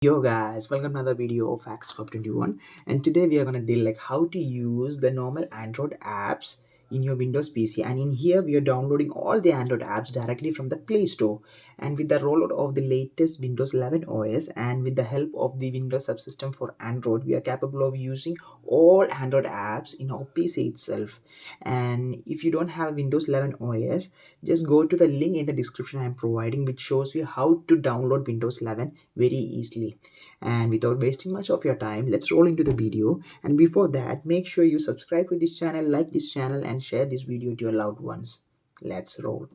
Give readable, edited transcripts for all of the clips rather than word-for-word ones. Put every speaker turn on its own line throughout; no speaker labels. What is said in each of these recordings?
Yo guys, welcome to another video of Facts Club 21, and today we are going to deal like how to use the normal Android apps in your Windows PC. And in here we are downloading all the Android apps directly from the Play Store. And with the rollout of the latest Windows 11 OS and with the help of the Windows subsystem for Android, we are capable of using all Android apps in our PC itself. And if you don't have Windows 11 OS, just go to the link in the description I am providing, which shows you how to download Windows 11 very easily. And without wasting much of your time, let's roll into the video. And before that, make sure you subscribe to this channel, like this channel, and share this video to your loved ones. Let's roll.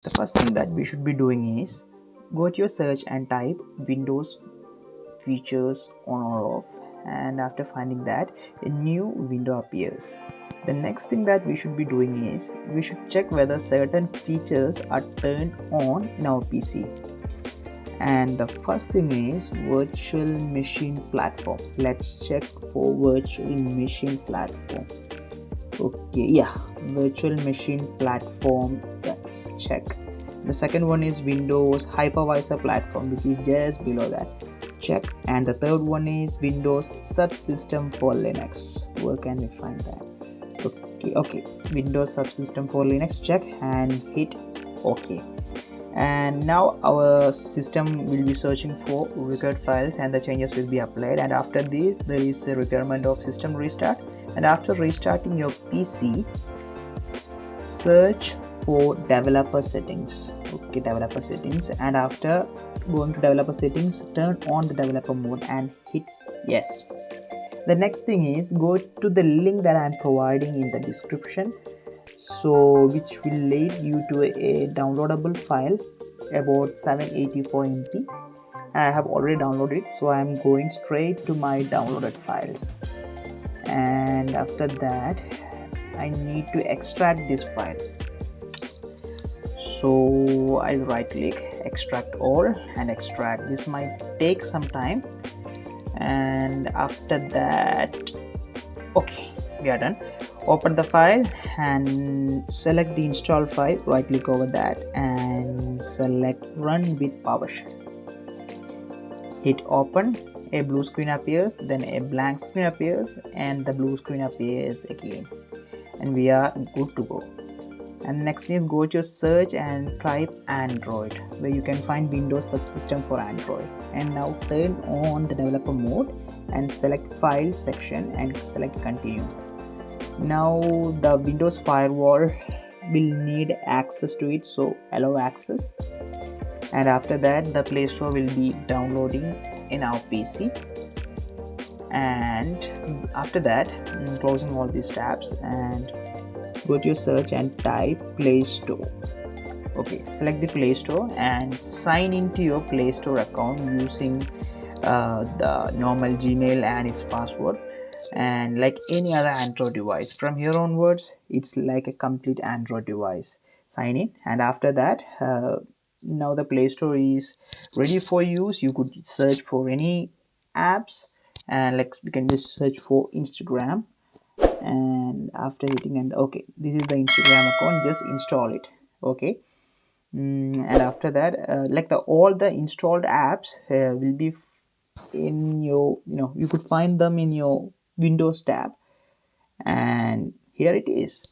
The first thing that we should be doing is go to your search and type Windows features on or off, and after finding that, a new window appears. The next thing that we should be doing is we should check whether certain features are turned on in our PC. And the first thing is virtual machine platform. Let's check for virtual machine platform. Okay, yeah, virtual machine platform, let's check. The second one is Windows hypervisor platform, which is just below that, check. And the third one is Windows subsystem for Linux. Where can we find that? Okay, Windows subsystem for Linux, check and hit OK. And now our system will be searching for required files and the changes will be applied. And after this, there is a requirement of system restart. And after restarting your PC, search for developer settings. Okay, developer settings, and after going to developer settings, turn on the developer mode and hit yes. The next thing is go to the link that I am providing in the description, so which will lead you to a downloadable file about 784 MB. I have already downloaded it, so I am going straight to my downloaded files. And after that, I need to extract this file. So I'll right click, extract all, and extract. This might take some time. And after that, okay, we are done. Open the file and select the install file, right click over that and select run with PowerShell. Hit open. A blue screen appears, then a blank screen appears, and the blue screen appears again, and we are good to go. And next is go to your search and type Android, where you can find Windows subsystem for Android. And now turn on the developer mode and select file section and select continue. Now the Windows firewall will need access to it, so allow access. And after that, the Play Store will be downloading in our PC. And after that, closing all these tabs and go to your search and type Play Store. Okay, select the Play Store and sign into your Play Store account using the normal Gmail and its password, and like any other Android device. From here onwards, it's like a complete Android device. Sign in, and after that, now the Play Store is ready for use. You could search for any apps, and like we can just search for Instagram. And after hitting and okay, this is the Instagram account, just install it. Okay. And after that, like all the installed apps will be in your, you could find them in your Windows tab, and here it is.